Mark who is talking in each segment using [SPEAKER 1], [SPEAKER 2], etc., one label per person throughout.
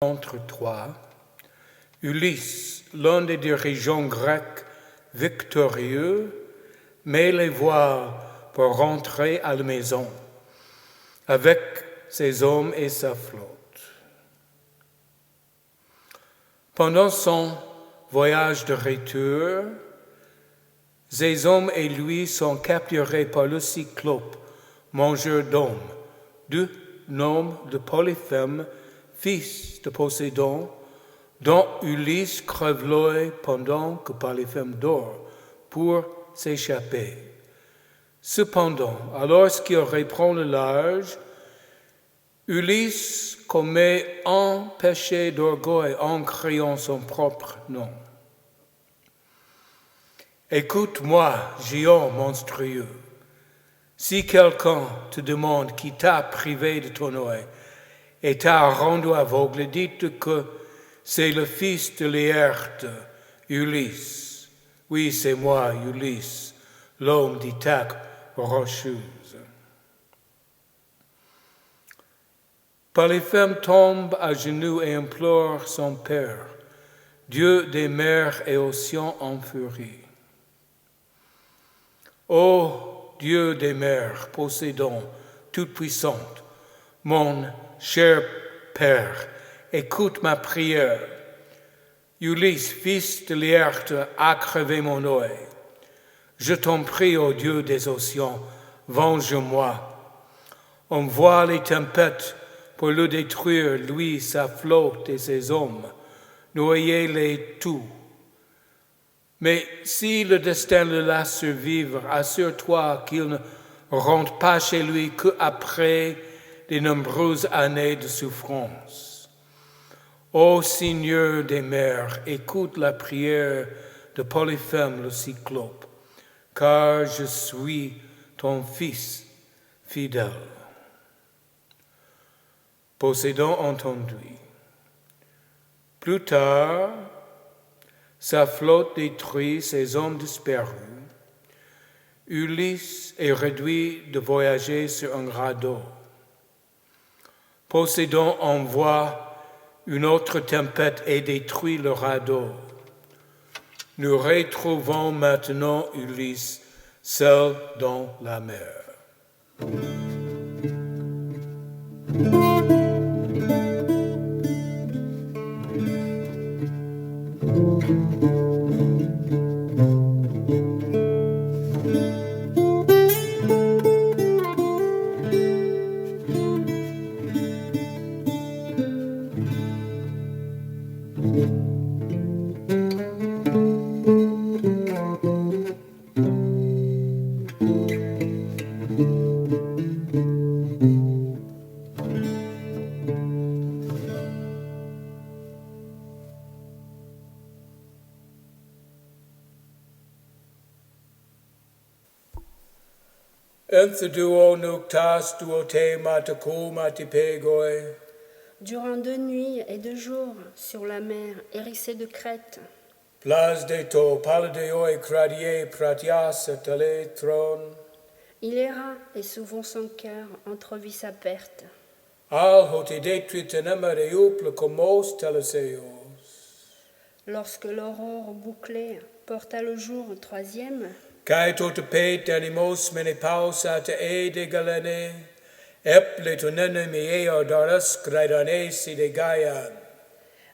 [SPEAKER 1] Entre trois, Ulysse, l'un des dirigeants grecs victorieux, met les voiles pour rentrer à la maison avec ses hommes et sa flotte. Pendant son voyage de retour, ses hommes et lui sont capturés par le Cyclope, mangeur d'hommes, du nom de Polyphème, fils de Poséidon, dont Ulysse crève l'œil pendant que Polyphème dort pour s'échapper. Cependant, alors qu'il reprend le large, Ulysse commet un péché d'orgueil en criant son propre nom. Écoute-moi, géant monstrueux, si quelqu'un te demande qui t'a privé de ton œil et t'a rendu aveugle, dites que c'est le fils de Laërte, Ulysse. Oui, c'est moi, Ulysse, l'homme d'Ithaque rocheuse. Polyphème tombe à genoux et implore son père, Dieu des mers et océans en furie. Ô Dieu des mers, Poséidon, toute-puissante, mon cher Père, écoute ma prière. Ulysse, fils de Laërte, a crevé mon œil. Je t'en prie, ô Dieu des océans, venge-moi. Envoie les tempêtes pour le détruire, lui, sa flotte et ses hommes. Noyez-les tous. Mais si le destin le laisse survivre, assure-toi qu'il ne rentre pas chez lui qu'après de nombreuses années de souffrance. Ô Seigneur des mers, écoute la prière de Polyphème le Cyclope, car je suis ton fils fidèle. Poséidon entendit. Plus tard, sa flotte détruit, ses hommes disparus. Ulysse est réduit de voyager sur un radeau. Poséidon envoie une autre tempête et détruit le radeau. Nous retrouvons maintenant Ulysse seul dans la mer.
[SPEAKER 2] Durant 2 nuits et 2 jours sur la mer hérissée de crêtes, il erra et souvent son cœur entrevit sa perte. Lorsque l'aurore bouclée porta le jour au 3e,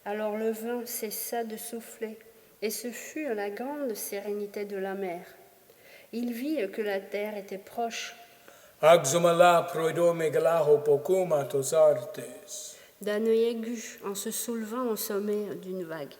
[SPEAKER 2] alors le vent cessa de souffler, et ce fut la grande sérénité de la mer. Il vit que la terre était proche. D'un œil aigu, en se soulevant au sommet d'une vague.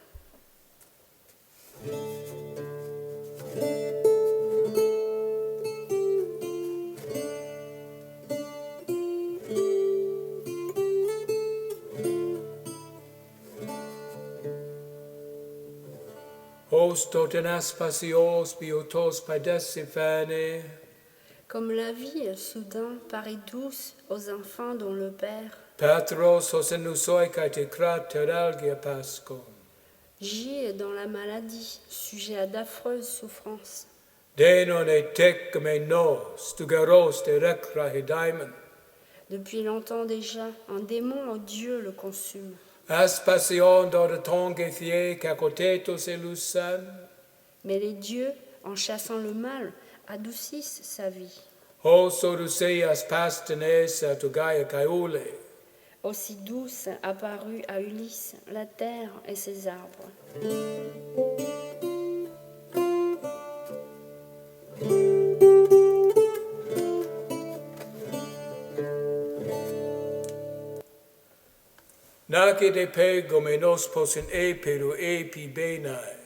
[SPEAKER 2] Comme la vie soudain paraît douce aux enfants dont le père gît dans la maladie, sujet à d'affreuses souffrances. Depuis longtemps déjà, un démon odieux le consume.
[SPEAKER 1] Aspassion dans le temps guethier cacotetos et lusan.
[SPEAKER 2] Mais les dieux, en chassant le mal, adoucissent sa vie.
[SPEAKER 1] O soduceas pastenes atugaya caule.
[SPEAKER 2] Aussi douce apparut à Ulysse la terre et ses arbres.
[SPEAKER 1] Nake de pegomenos posen eperu epi benai.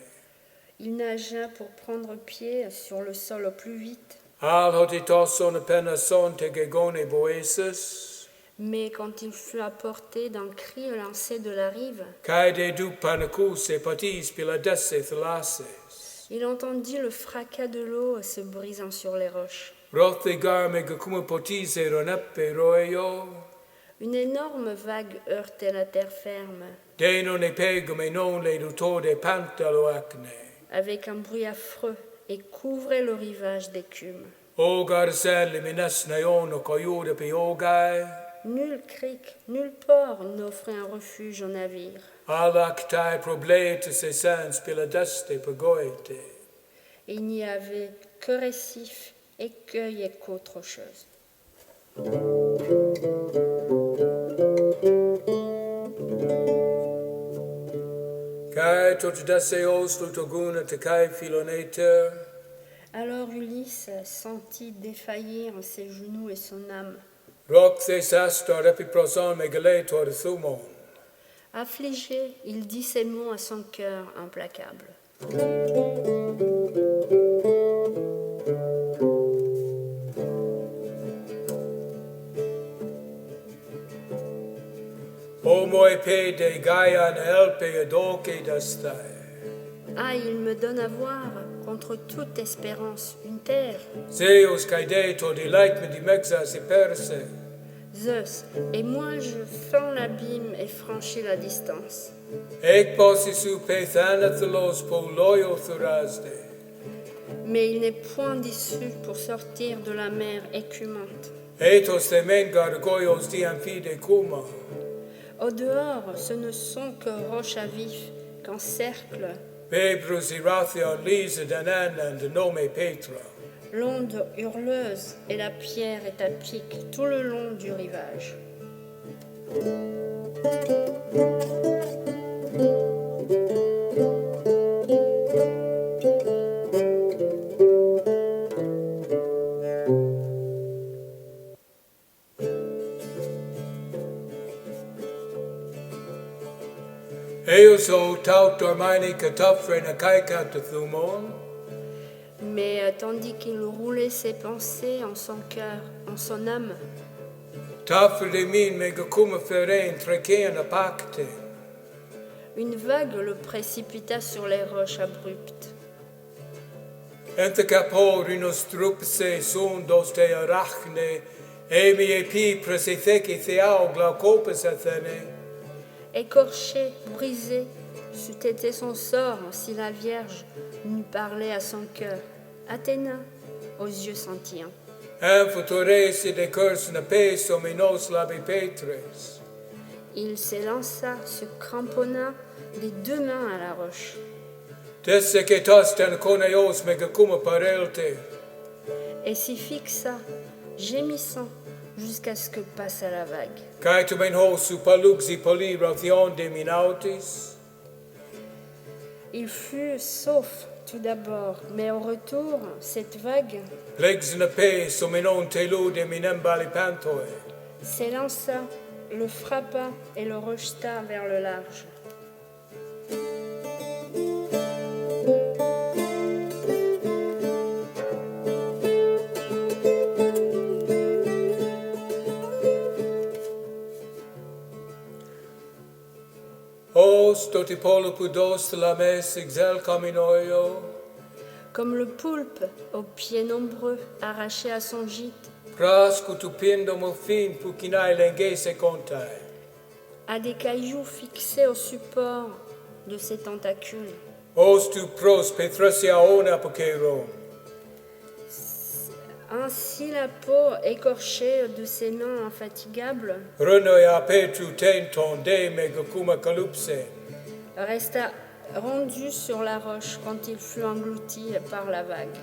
[SPEAKER 2] Il nagea pour prendre pied sur le sol au plus vite.
[SPEAKER 1] Al hotitos son penason te gegone boesus.
[SPEAKER 2] Mais quand il fut à portée d'un cri lancé de la rive,
[SPEAKER 1] Caede du panacus e patis piladesse thalases.
[SPEAKER 2] il entendit le fracas de l'eau se brisant sur les roches.
[SPEAKER 1] Rothe garme gacuma potise roneppe roeo.
[SPEAKER 2] Une énorme vague heurtait la terre ferme,
[SPEAKER 1] Deno ne pegomenon le duto de pantalo acne.
[SPEAKER 2] avec un bruit affreux, et couvrait le rivage d'écume.
[SPEAKER 1] O garcen liminas naiono coiude piogae.
[SPEAKER 2] Nul cric, nul port n'offrait un refuge au navire.
[SPEAKER 1] Alactae problete se sens piladeste pagoete.
[SPEAKER 2] Et il n'y avait que récifs, écueils et qu'autre chose.
[SPEAKER 1] Cae tot daseos lutoguna te cae filoneter.
[SPEAKER 2] Alors Ulysse sentit défaillir ses genoux et son âme.
[SPEAKER 1] Roc ses astor epiproson megaletor thumon.
[SPEAKER 2] Affligé, il dit ces mots à son cœur implacable.
[SPEAKER 1] Homo epe de Gaian helpe adoke dastai.
[SPEAKER 2] Ah, il me donne à voir, contre toute espérance, une terre.
[SPEAKER 1] Zeus caideto delight me di mexas e perse.
[SPEAKER 2] Zeus, et moi je fends l'abîme et franchis la distance.
[SPEAKER 1] Ec posi su pethanathalos po loyo thurasde.
[SPEAKER 2] Mais il n'est point d'issue pour sortir de la mer écumante.
[SPEAKER 1] Ethos themen gargoyos di amphide kuma.
[SPEAKER 2] Au dehors, ce ne sont que roches à vif qu'encerclent
[SPEAKER 1] Pebrus irathion lise danan and nome Petra.
[SPEAKER 2] l'onde hurleuse et la pierre est à pic tout le long du rivage.
[SPEAKER 1] Eus o taut dormini catophren a caicat thumon.
[SPEAKER 2] Mais tandis qu'il roulait ses pensées en son cœur, en son âme,
[SPEAKER 1] Tafre de min megacuma feren trekean a pacte.
[SPEAKER 2] une vague le précipita sur les roches abruptes.
[SPEAKER 1] Ente capo rinos drupse sundos te arachne. Emi epi presetheki theao glaucopus athene.
[SPEAKER 2] Écorché, brisé, c'eût été son sort si la Vierge n'eût parlé à son cœur. Athéna, aux yeux scintillants.
[SPEAKER 1] Amphotores de curse na peso menos labi petres.
[SPEAKER 2] Il s'élança, se cramponna des deux mains à la roche.
[SPEAKER 1] Desse que tostan coneos megacuma parelte.
[SPEAKER 2] Et s'y fixa, gémissant, jusqu'à ce que passe la vague.
[SPEAKER 1] Caetu men hosu paluxi poli rathion de minautis.
[SPEAKER 2] Il fut sauf tout d'abord, mais au retour, cette vague
[SPEAKER 1] Legs na peso menon telu de minembali pantoe.
[SPEAKER 2] s'élança, le frappa et le rejeta vers le large.
[SPEAKER 1] Os totipolo pudos la mes exel caminoio.
[SPEAKER 2] Comme le poulpe, aux pieds nombreux, arraché à son gîte,
[SPEAKER 1] Prascu tupindo fin pucinae lengese contae.
[SPEAKER 2] à des cailloux fixés au support de ses tentacules.
[SPEAKER 1] Os tu pros petrasia ona poceron.
[SPEAKER 2] Ainsi la peau écorchée de ses mains infatigables
[SPEAKER 1] Runoia Petru Tenton de Megakuma Kalupse.
[SPEAKER 2] resta rendu sur la roche quand il fut englouti par la vague.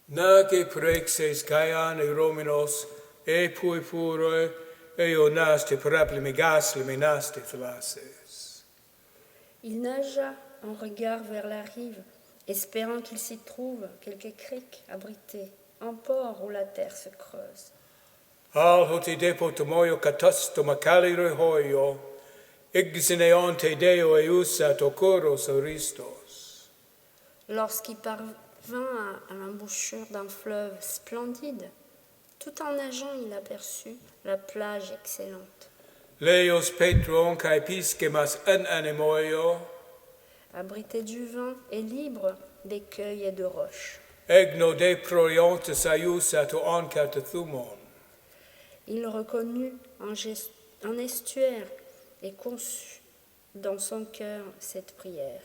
[SPEAKER 1] Nage prexes Kaian e Rominos e pui furoi e onaste parapli megasli menaste felaces.
[SPEAKER 2] Il nagea en regard vers la rive, espérant qu'il s'y trouve quelque crique abritée, un port où la terre se creuse.
[SPEAKER 1] Al hoti depo tomoyo katasto macaliro hoyo, exineonte deo e usat ocuros oristos.
[SPEAKER 2] Lorsqu'il parvint à l'embouchure d'un fleuve splendide, tout en nageant, il aperçut la plage excellente.
[SPEAKER 1] Leos petron kai piscemas en anemoio,
[SPEAKER 2] Abrité du vin et libre d'écueils et de roches.
[SPEAKER 1] egno de proriontes aiusat o ancat thumon.
[SPEAKER 2] Il reconnut un estuaire et conçut dans son cœur cette prière.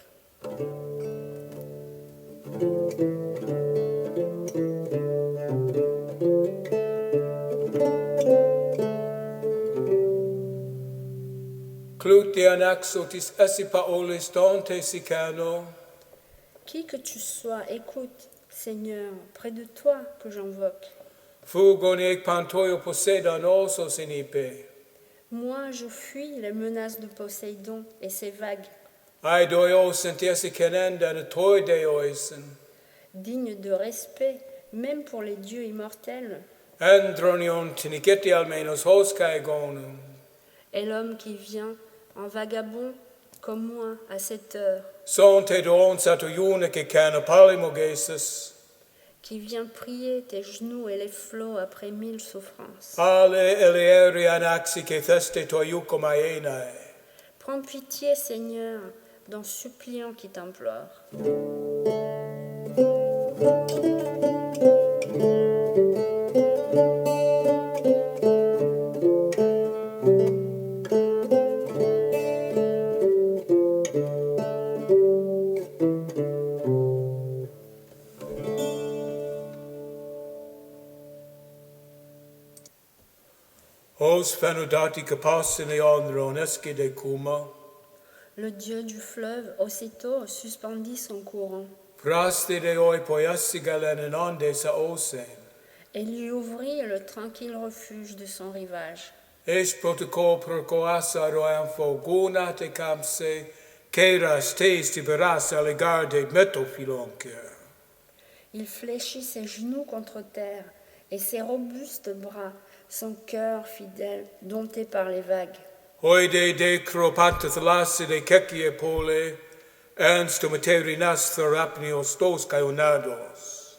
[SPEAKER 1] Clutian axotis asipaolis dante sicano,
[SPEAKER 2] Qui que tu sois, écoute, Seigneur, près de toi que j'invoque.
[SPEAKER 1] fugon ec pantoio posedan osos inipe.
[SPEAKER 2] Moi, je fuis les menaces de Poséidon et ses vagues,
[SPEAKER 1] Ai doios entiesi canendan toi deoisen,
[SPEAKER 2] dignes de respect, même pour les dieux immortels,
[SPEAKER 1] andronion tiniceti almenos hoscae gonum.
[SPEAKER 2] et l'homme qui vient en vagabond comme moi à cette heure,
[SPEAKER 1] Son te doon sato iune cana palimogesis,
[SPEAKER 2] qui vient prier tes genoux et les flots après 1000 souffrances.
[SPEAKER 1] ale elieri anaxi que theste toiucum aenae.
[SPEAKER 2] Prends pitié, Seigneur, d'un suppliant qui t'implore.
[SPEAKER 1] Os fanodati capacine onron esque de cuma,
[SPEAKER 2] Le dieu du fleuve aussitôt suspendit son courant
[SPEAKER 1] praste de oi poiassi galen onde sa osen.
[SPEAKER 2] et lui ouvrit le tranquille refuge de son rivage.
[SPEAKER 1] Es protocol procoasa roanfo guna te camse, keras tes tiberas allegar de metopilonker.
[SPEAKER 2] Il fléchit ses genoux contre terre et ses robustes bras, son cœur fidèle, dompté par les vagues.
[SPEAKER 1] Hoide de cropantes lasse de cekie pole, ernst materinas therapnios dos caionados.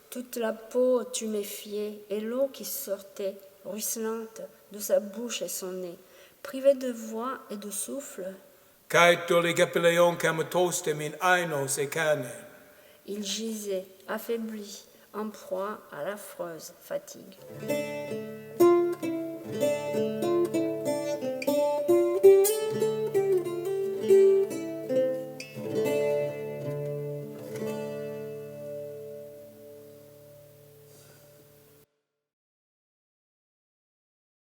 [SPEAKER 2] Toute la peau tuméfiée et l'eau qui sortait, ruisselante, de sa bouche et son nez, privé de voix et de souffle,
[SPEAKER 1] Caeto legepeleon camatoste min ainos e canen.
[SPEAKER 2] il gisait, affaibli, en proie à l'affreuse fatigue.